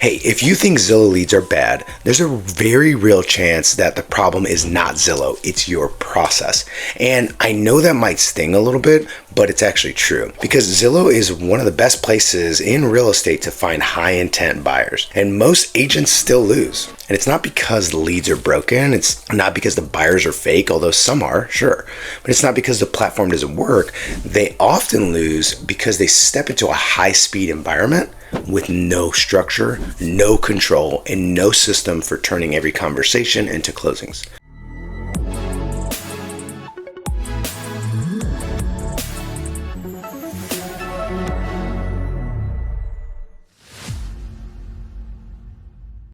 Hey, if you think Zillow leads are bad, there's a very real chance that the problem is not Zillow, it's your process. And I know that might sting a little bit, but it's actually true. Because Zillow is one of the best places in real estate to find high intent buyers. And most agents still lose. And it's not because the leads are broken, it's not because the buyers are fake, although some are, sure. But it's not because the platform doesn't work. They often lose because they step into a high-speed environment with no structure, no control, and no system for turning every conversation into closings.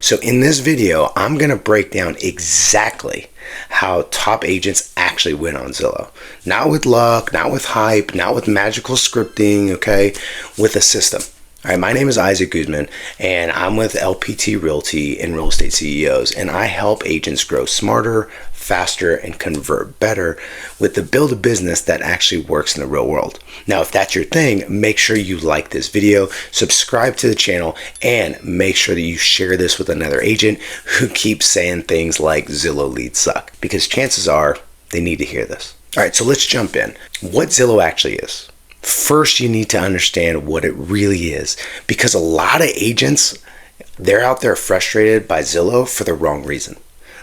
So in this video, I'm going to break down exactly how top agents actually win on Zillow. Not with luck, not with hype, not with magical scripting, okay? With a system. All right, my name is Isaac Guzman, and I'm with LPT Realty and Real Estate CEOs, and I help agents grow smarter, faster, and convert better with the build a business that actually works in the real world. Now, if that's your thing, make sure you like this video, subscribe to the channel, and make sure that you share this with another agent who keeps saying things like Zillow leads suck, because chances are they need to hear this. All right, so let's jump in. What Zillow actually is. First, you need to understand what it really is, because a lot of agents, they're out there frustrated by Zillow for the wrong reason.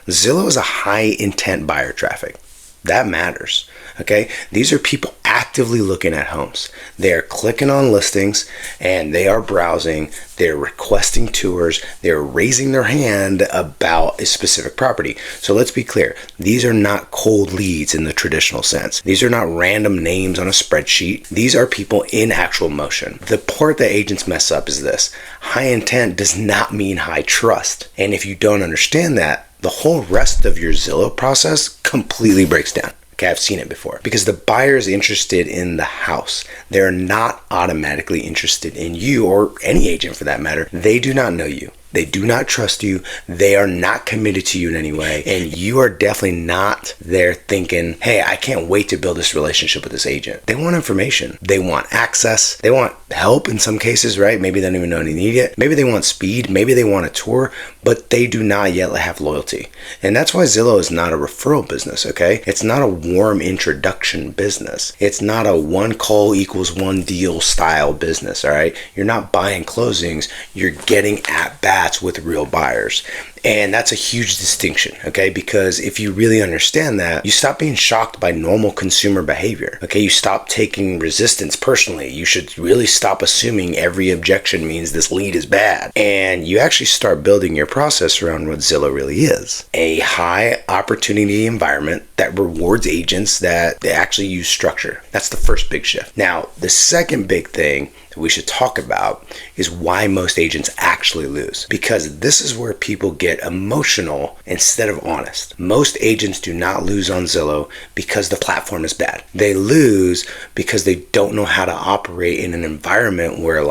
Zillow is a high intent buyer traffic. That matters, okay? These are people actively looking at homes. They are clicking on listings and they are browsing, they're requesting tours, they're raising their hand about a specific property. So let's be clear, these are not cold leads in the traditional sense. These are not random names on a spreadsheet. These are people in actual motion. The part that agents mess up is this: high intent does not mean high trust. And if you don't understand that, the whole rest of your Zillow process completely breaks down. Okay, I've seen it before. Because the buyer is interested in the house. They're not automatically interested in you, or any agent for that matter. They do not know you. They do not trust you. They are not committed to you in any way. And you are definitely not there thinking, hey, I can't wait to build this relationship with this agent. They want information. They want access. They want help in some cases, right? Maybe they don't even know they need it. Maybe they want speed. Maybe they want a tour, but they do not yet have loyalty. And that's why Zillow is not a referral business, okay? It's not a warm introduction business. It's not a one call equals one deal style business, all right? You're not buying closings. You're getting at bats with real buyers. And that's a huge distinction, okay? Because if you really understand that, you stop being shocked by normal consumer behavior, okay? You stop taking resistance personally. You should really stop assuming every objection means this lead is bad. And you actually start building your process around what Zillow really is: a high opportunity environment that rewards agents that they actually use structure. That's the first big shift. Now, the second big thing that we should talk about is why most agents actually lose. Because this is where people get emotional instead of honest. Most agents do not lose on Zillow because the platform is bad. They lose because they don't know how to operate in an environment where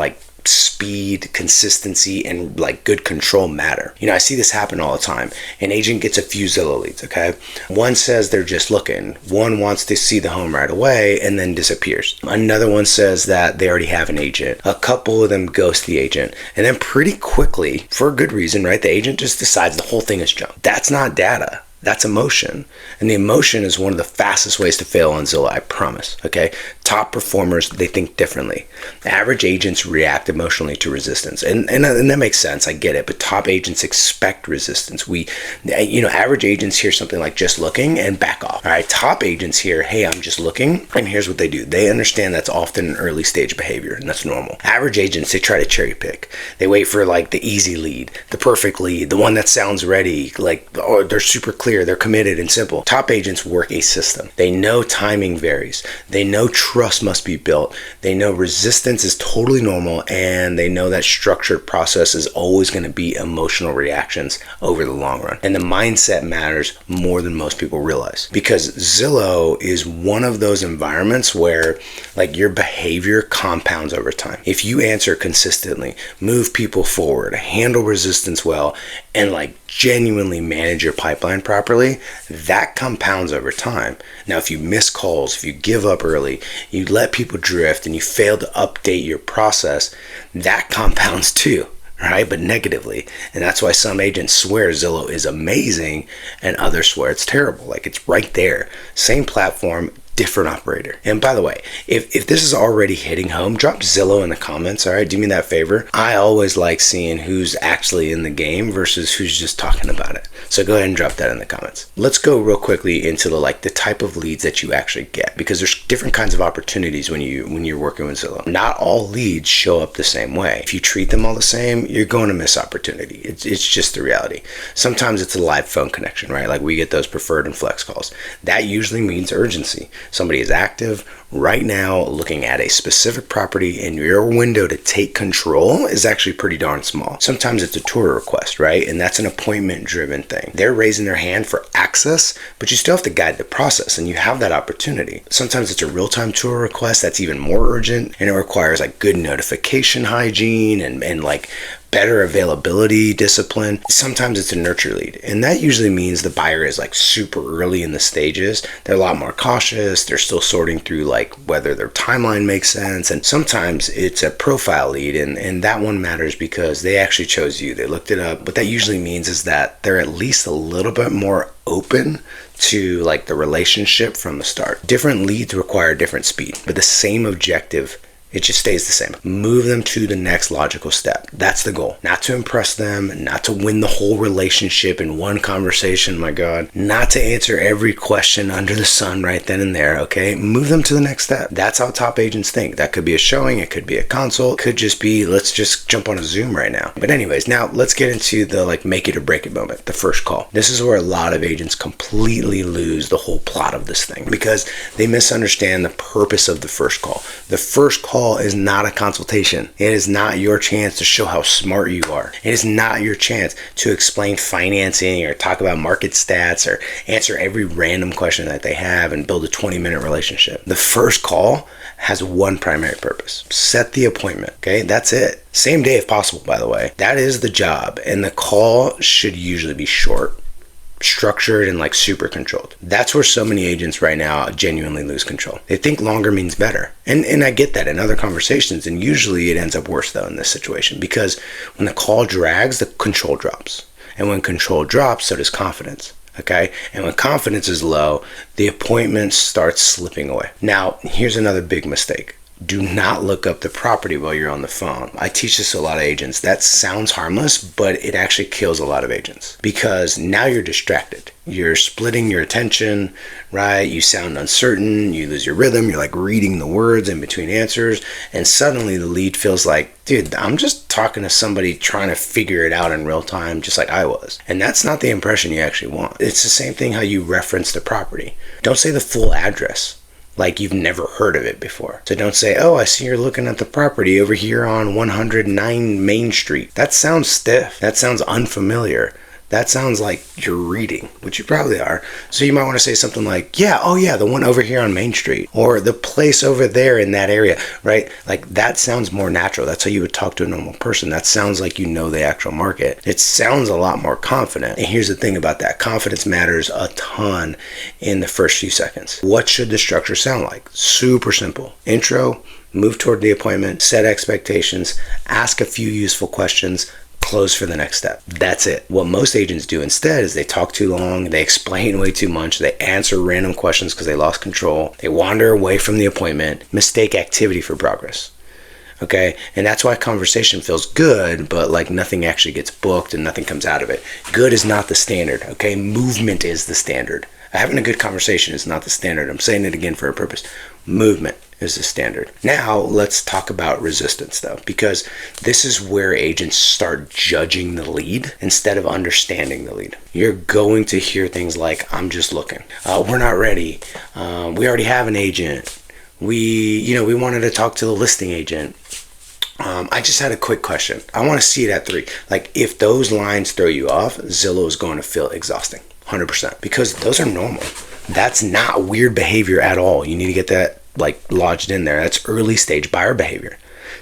speed, consistency, and good control matter. You know, I see this happen all the time. An agent gets a few Zillow leads, okay? One says they're just looking. One wants to see the home right away and then disappears. Another one says that they already have an agent. A couple of them ghost the agent. And then pretty quickly, for a good reason, right, the agent just decides the whole thing is junk. That's not data. That's emotion. And the emotion is one of the fastest ways to fail on Zillow, I promise, okay? Top performers, they think differently. Average agents react emotionally to resistance. And that makes sense, I get it, but top agents expect resistance. Average agents hear something like just looking and back off. All right, top agents hear, hey, I'm just looking, and here's what they do. They understand that's often an early stage behavior, and that's normal. Average agents, they try to cherry pick. They wait for the easy lead, the perfect lead, the one that sounds ready, they're super clear. They're committed and simple. Top agents work a system. They know timing varies. They know trust must be built. They know resistance is totally normal, and they know that structured process is always going to be emotional reactions over the long run. And the mindset matters more than most people realize, because Zillow is one of those environments where your behavior compounds over time. If you answer consistently, move people forward, handle resistance well, and genuinely manage your pipeline properly, that compounds over time. Now, if you miss calls, if you give up early, you let people drift, and you fail to update your process, that compounds too, right? But negatively. And that's why some agents swear Zillow is amazing and others swear it's terrible. Like, it's right there. Same platform, different operator. And by the way, if this is already hitting home, drop Zillow in the comments, all right? Do me that favor. I always like seeing who's actually in the game versus who's just talking about it. So go ahead and drop that in the comments. Let's go real quickly into the type of leads that you actually get, because there's different kinds of opportunities when you're working with Zillow. Not all leads show up the same way. If you treat them all the same, you're going to miss opportunity. It's just the reality. Sometimes it's a live phone connection, right? Like, we get those preferred and flex calls. That usually means urgency. Somebody is active right now looking at a specific property, and your window to take control is actually pretty darn small. Sometimes it's a tour request, right? And that's an appointment driven thing. They're raising their hand for access, but you still have to guide the process, and you have that opportunity. Sometimes it's a real-time tour request that's even more urgent, and it requires like good notification hygiene and like better availability discipline. Sometimes it's a nurture lead, and that usually means the buyer is like super early in the stages. They're a lot more cautious. They're still sorting through like whether their timeline makes sense. And sometimes it's a profile lead, and that one matters because they actually chose you. They looked it up. What that usually means is that they're at least a little bit more open to like the relationship from the start. Different leads require different speed, but the same objective. It just stays the same. Move them to the next logical step. That's the goal. Not to impress them, not to win the whole relationship in one conversation, my God. Not to answer every question under the sun right then and there, okay? Move them to the next step. That's how top agents think. That could be a showing, it could be a consult, it could just be, let's just jump on a Zoom right now. But anyways, now let's get into the like make it or break it moment, the first call. This is where a lot of agents completely lose the whole plot of this thing because they misunderstand the purpose of the first call. The first call is not a consultation. It is not your chance to show how smart you are. It is not your chance to explain financing or talk about market stats or answer every random question that they have and build a 20-minute relationship. The first call has one primary purpose. Set the appointment, okay? That's it. Same day if possible, by the way. That is the job, and the call should usually be short, structured, and like super controlled. That's where so many agents right now genuinely lose control. They think longer means better. And I get that in other conversations, and usually it ends up worse though in this situation, because when the call drags, the control drops. And when control drops, so does confidence. Okay? And when confidence is low, the appointment starts slipping away. Now, here's another big mistake. Do not look up the property while you're on the phone. I teach this to a lot of agents. That sounds harmless, but it actually kills a lot of agents because now you're distracted. You're splitting your attention, right? You sound uncertain. You lose your rhythm. You're like reading the words in between answers. And suddenly the lead feels like, dude, I'm just talking to somebody trying to figure it out in real time, just like I was. And that's not the impression you actually want. It's the same thing how you reference the property. Don't say the full address like you've never heard of it before. So don't say, oh, I see you're looking at the property over here on 109 Main Street. That sounds stiff. That sounds unfamiliar. That sounds like you're reading, which you probably are. So you might want to say something like, yeah, oh yeah, the one over here on Main Street, or the place over there in that area, right? Like that sounds more natural. That's how you would talk to a normal person. That sounds like you know the actual market. It sounds a lot more confident. And here's the thing about that. Confidence matters a ton in the first few seconds. What should the structure sound like? Super simple. Intro, move toward the appointment, set expectations, ask a few useful questions, close for the next step. That's it. What most agents do instead is they talk too long, they explain way too much, they answer random questions because they lost control, they wander away from the appointment, mistake activity for progress. Okay? And that's why conversation feels good, but like nothing actually gets booked and nothing comes out of it. Good is not the standard. Okay? Movement is the standard. Having a good conversation is not the standard. I'm saying it again for a purpose. Movement is the standard. Now let's talk about resistance though, because this is where agents start judging the lead instead of understanding the lead. You're going to hear things like, I'm just looking. We're not ready. We already have an agent. We wanted to talk to the listing agent. I just had a quick question. I want to see it at 3. Like if those lines throw you off, Zillow is going to feel exhausting. 100%, because those are normal. That's not weird behavior at all. You need to get that like lodged in there. That's early stage buyer behavior.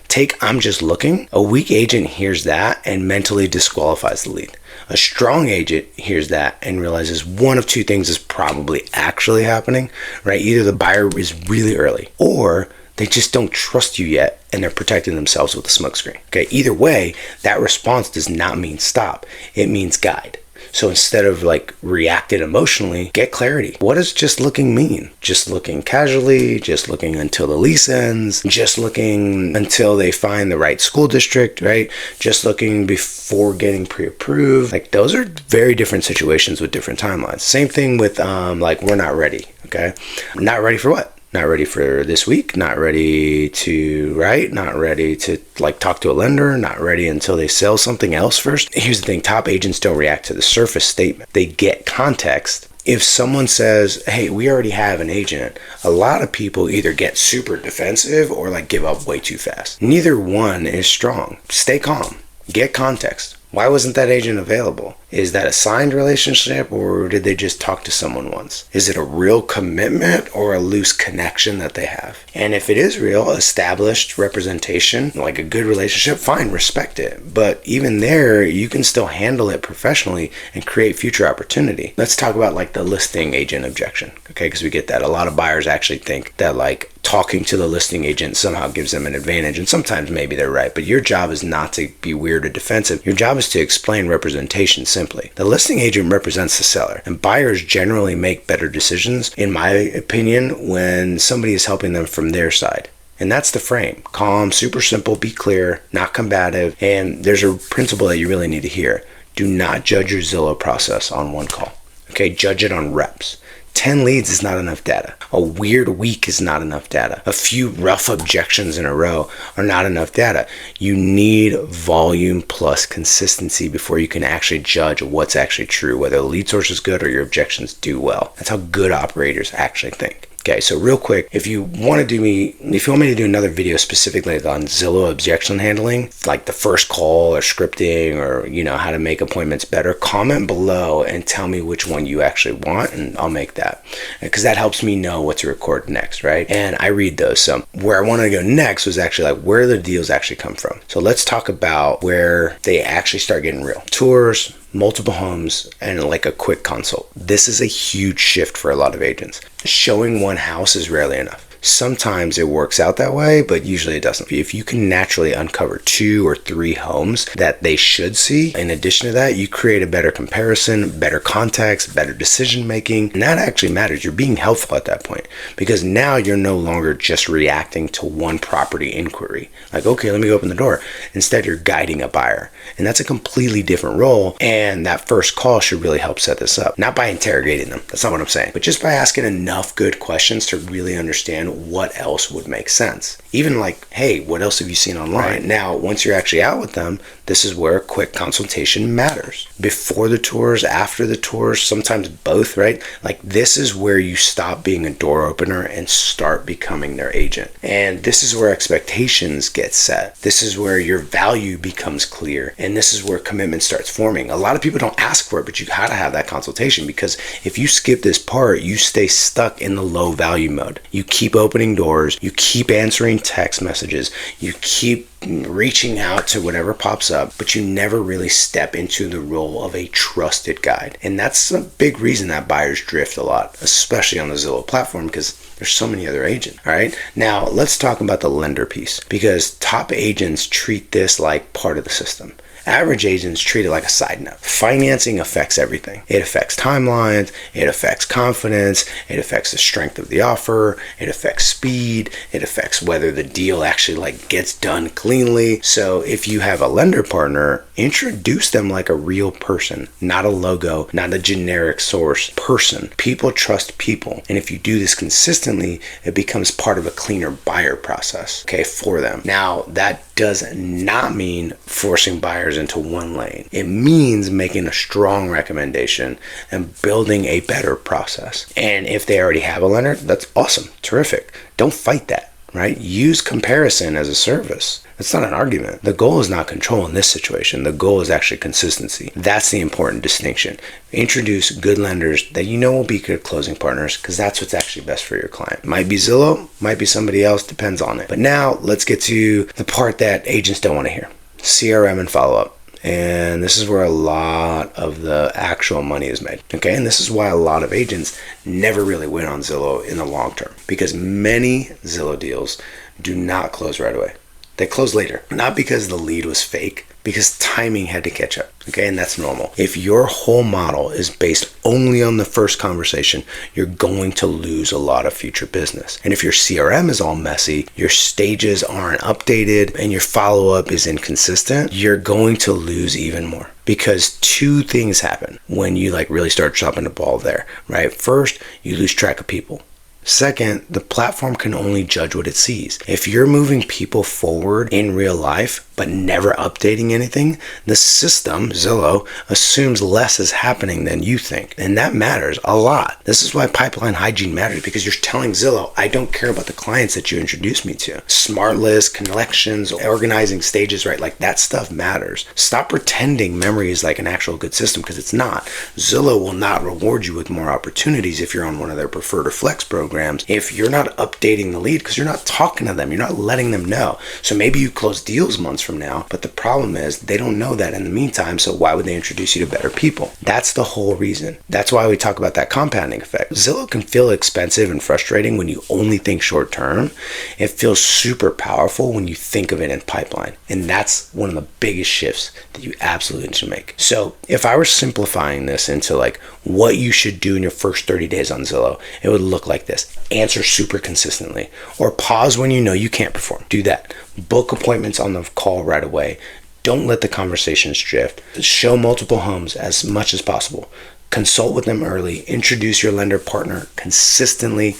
Take I'm just looking. A weak agent hears that and mentally disqualifies the lead. A strong agent hears that and realizes one of two things is probably actually happening, right? Either the buyer is really early or they just don't trust you yet and they're protecting themselves with a smokescreen. Okay, either way, that response does not mean stop. It means guide. So instead of like reacting emotionally, get clarity. What does just looking mean? Just looking casually, just looking until the lease ends, just looking until they find the right school district, right? Just looking before getting pre-approved. Like those are very different situations with different timelines. Same thing with like we're not ready, okay? Not ready for what? Not ready for this week, not ready to write, not ready to like talk to a lender, not ready until they sell something else first. Here's the thing, top agents don't react to the surface statement. They get context. If someone says, hey, we already have an agent, a lot of people either get super defensive or like give up way too fast. Neither one is strong. Stay calm, get context. Why wasn't that agent available? Is that a signed relationship, or did they just talk to someone once? Is it a real commitment or a loose connection that they have? And if it is real, established representation, like a good relationship, fine, respect it. But even there, you can still handle it professionally and create future opportunity. Let's talk about like the listing agent objection, okay? Because we get that. A lot of buyers actually think that like talking to the listing agent somehow gives them an advantage, and sometimes maybe they're right, but your job is not to be weird or defensive. Your job is to explain representation simply. The listing agent represents the seller, and buyers generally make better decisions, in my opinion, when somebody is helping them from their side. And that's the frame. Calm, super simple, be clear, not combative, and there's a principle that you really need to hear. Do not judge your Zillow process on one call. Okay, judge it on reps. 10 leads is not enough data. A weird week is not enough data. A few rough objections in a row are not enough data. You need volume plus consistency before you can actually judge what's actually true, whether the lead source is good or your objections do well. That's how good operators actually think. Okay, so real quick, if you want me to do another video specifically on Zillow objection handling, like the first call or scripting or, how to make appointments better, comment below and tell me which one you actually want, and I'll make that. Because that helps me know what to record next, right? And I read those. So where I wanted to go next was actually like where the deals actually come from. So let's talk about where they actually start getting real. Tours, multiple homes, and like a quick consult. This is a huge shift for a lot of agents. Showing one house is rarely enough. Sometimes it works out that way, but usually it doesn't. If you can naturally uncover 2 or 3 homes that they should see, in addition to that, you create a better comparison, better context, better decision making, and that actually matters. You're being helpful at that point because now you're no longer just reacting to one property inquiry. Like, okay, let me open the door. Instead, you're guiding a buyer, and that's a completely different role, and that first call should really help set this up. Not by interrogating them, that's not what I'm saying, but just by asking enough good questions to really understand what else would make sense. Even like, hey, what else have you seen online? Right. Now, once you're actually out with them, this is where a quick consultation matters. Before the tours, after the tours, sometimes both, right? Like this is where you stop being a door opener and start becoming their agent. And this is where expectations get set. This is where your value becomes clear. And this is where commitment starts forming. A lot of people don't ask for it, but you gotta have that consultation, because if you skip this part, you stay stuck in the low value mode. You keep opening doors, you keep answering text messages, you keep reaching out to whatever pops up, but you never really step into the role of a trusted guide. And that's a big reason that buyers drift a lot, especially on the Zillow platform, because there's so many other agents. All right, now let's talk about the lender piece, because top agents treat this like part of the system. Average agents treat it like a side note. Financing affects everything. It affects timelines, it affects confidence, it affects the strength of the offer, it affects speed, it affects whether the deal actually like gets done cleanly. So if you have a lender partner, introduce them like a real person, not a logo, not a generic source person. People trust people. And if you do this consistently, it becomes part of a cleaner buyer process, okay, for them. Now, that does not mean forcing buyers into one lane. It means making a strong recommendation and building a better process. And if they already have a lender, that's awesome, terrific. Don't fight that, right? Use comparison as a service. It's not an argument. The goal is not control in this situation. The goal is actually consistency. That's the important distinction. Introduce good lenders that you know will be good closing partners, because that's what's actually best for your client. Might be Zillow, might be somebody else, depends on it. But now let's get to the part that agents don't want to hear. CRM and follow-up. And this is where a lot of the actual money is made. Okay, and this is why a lot of agents never really win on Zillow in the long term, because many Zillow deals do not close right away. They closed later, not because the lead was fake, because timing had to catch up, okay? And that's normal. If your whole model is based only on the first conversation, you're going to lose a lot of future business. And if your CRM is all messy, your stages aren't updated, and your follow-up is inconsistent, you're going to lose even more. Because two things happen when you really start dropping the ball there, right? First, you lose track of people. Second, the platform can only judge what it sees. If you're moving people forward in real life, but never updating anything, the system, Zillow, assumes less is happening than you think. And that matters a lot. This is why pipeline hygiene matters, because you're telling Zillow, I don't care about the clients that you introduced me to. Smart list, collections, organizing stages, right? That stuff matters. Stop pretending memory is an actual good system, because it's not. Zillow will not reward you with more opportunities if you're on one of their preferred or flex programs, if you're not updating the lead, because you're not talking to them, you're not letting them know. So maybe you close deals months from now, but the problem is they don't know that in the meantime, so why would they introduce you to better people? That's the whole reason. That's why we talk about that compounding effect. Zillow can feel expensive and frustrating when you only think short term. It feels super powerful when you think of it in pipeline. And that's one of the biggest shifts that you absolutely should make. So if I were simplifying this into what you should do in your first 30 days on Zillow, it would look like this. Answer super consistently, or pause when you know you can't perform. Do that. Book appointments on the call right away. Don't let the conversations drift. Show multiple homes as much as possible. Consult with them early. Introduce your lender partner consistently.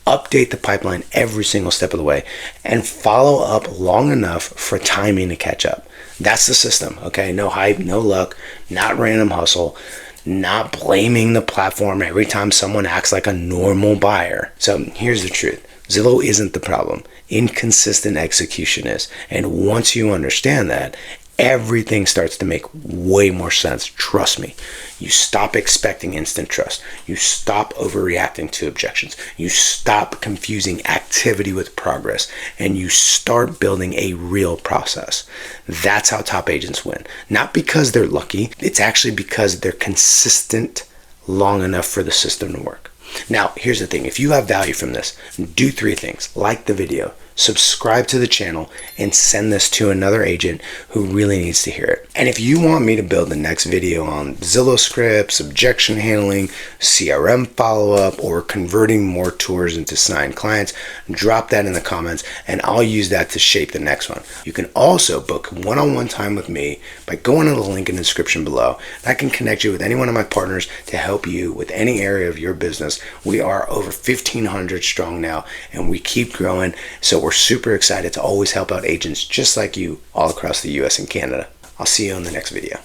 Update the pipeline every single step of the way, and follow up long enough for timing to catch up. That's the system, okay? No hype, no luck, not random hustle, not blaming the platform every time someone acts like a normal buyer. So here's the truth. Zillow isn't the problem. Inconsistent execution is. And once you understand that, everything starts to make way more sense. Trust me. You stop expecting instant trust. You stop overreacting to objections. You stop confusing activity with progress, and you start building a real process. That's how top agents win. Not because they're lucky. It's actually because they're consistent long enough for the system to work. Now, here's the thing. If you have value from this, do three things. Like the video, subscribe to the channel, and send this to another agent who really needs to hear it. And if you want me to build the next video on Zillow scripts, objection handling, CRM follow-up, or converting more tours into signed clients, drop that in the comments, and I'll use that to shape the next one. You can also book one-on-one time with me by going to the link in the description below. I can connect you with any one of my partners to help you with any area of your business. We are over 1,500 strong now, and we keep growing, so we're super excited to always help out agents just like you all across the US and Canada. I'll see you on the next video.